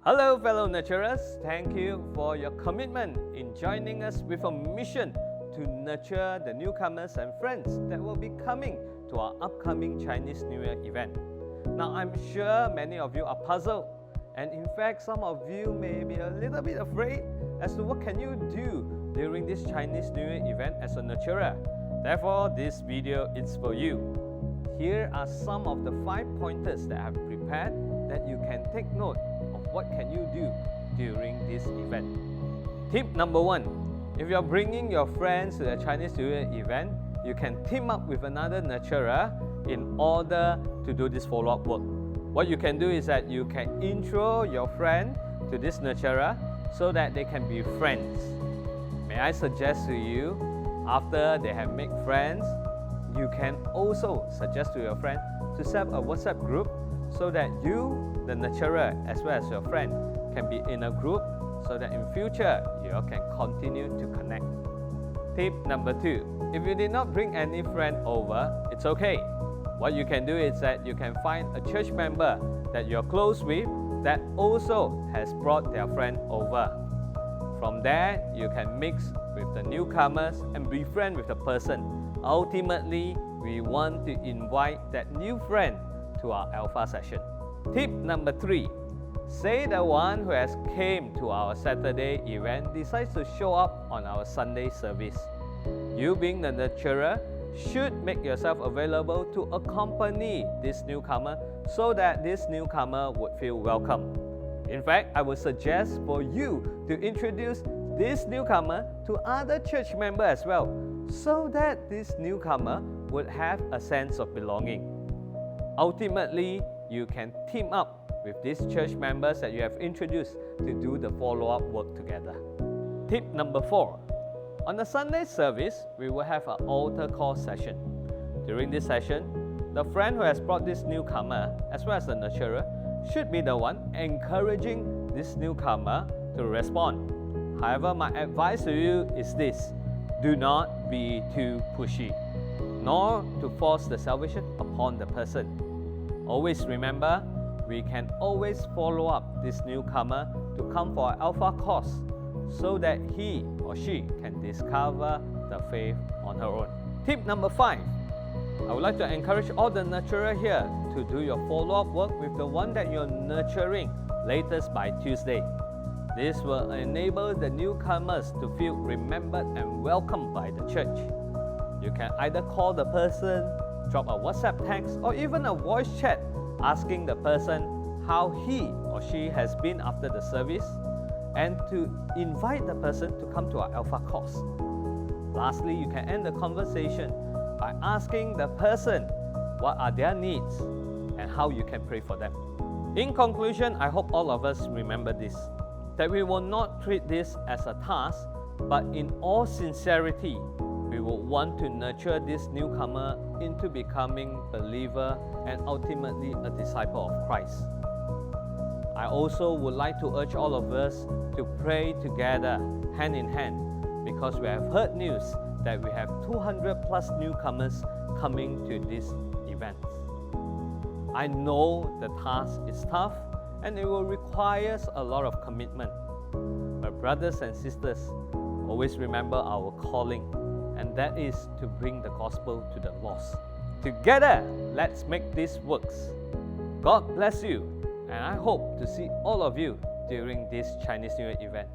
Hello fellow nurturers, thank you for your commitment in joining us with a mission to nurture the newcomers and friends that will be coming to our upcoming Chinese New Year event. Now I'm sure many of you are puzzled, and in fact some of you may be a little bit afraid as to what can you do during this Chinese New Year event as a nurturer. Therefore this video is for you. Here are some of the 5 pointers that I have prepared that you can take note of what can you do during this event. Tip number 1. If you're bringing your friends to the Chinese New Year event, you can team up with another nurturer in order to do this follow-up work. What you can do is that you can intro your friend to this nurturer so that they can be friends. May I suggest to you, after they have made friends, you can also suggest to your friend to set up a WhatsApp group so that you, the nurturer, as well as your friend, can be in a group so that in future you all can continue to connect. Tip number 2. If you did not bring any friend over, it's okay. What you can do is that you can find a church member that you're close with that also has brought their friend over. From there, you can mix with the newcomers and be friend with the person. Ultimately, we want to invite that new friend to our Alpha session. Tip number 3. Say the one who has came to our Saturday event decides to show up on our Sunday service. You being the nurturer should make yourself available to accompany this newcomer so that this newcomer would feel welcome. In fact, I would suggest for you to introduce this newcomer to other church members as well, so that this newcomer would have a sense of belonging. Ultimately, you can team up with these church members that you have introduced to do the follow-up work together. Tip number 4. On the Sunday service, we will have an altar call session. During this session, the friend who has brought this newcomer, as well as the nurturer, should be the one encouraging this newcomer to respond. However, my advice to you is this: do not be too pushy, nor to force the salvation upon the person. Always remember, we can always follow up this newcomer to come for our Alpha course so that he or she can discover the faith on her own. Tip number 5. I would like to encourage all the nurturer here to do your follow-up work with the one that you're nurturing latest by Tuesday. This will enable the newcomers to feel remembered and welcomed by the church. You can either call the person, drop a WhatsApp text, or even a voice chat asking the person how he or she has been after the service, and to invite the person to come to our Alpha course. Lastly, you can end the conversation by asking the person what are their needs and how you can pray for them. In conclusion, I hope all of us remember this, that we will not treat this as a task, but in all sincerity, we will want to nurture this newcomer into becoming a believer and ultimately a disciple of Christ. I also would like to urge all of us to pray together, hand in hand, because we have heard news that we have 200 plus newcomers coming to this event. I know the task is tough and it will require a lot of commitment. But brothers and sisters, always remember our calling, and that is to bring the gospel to the lost. Together, let's make this work. God bless you, and I hope to see all of you during this Chinese New Year event.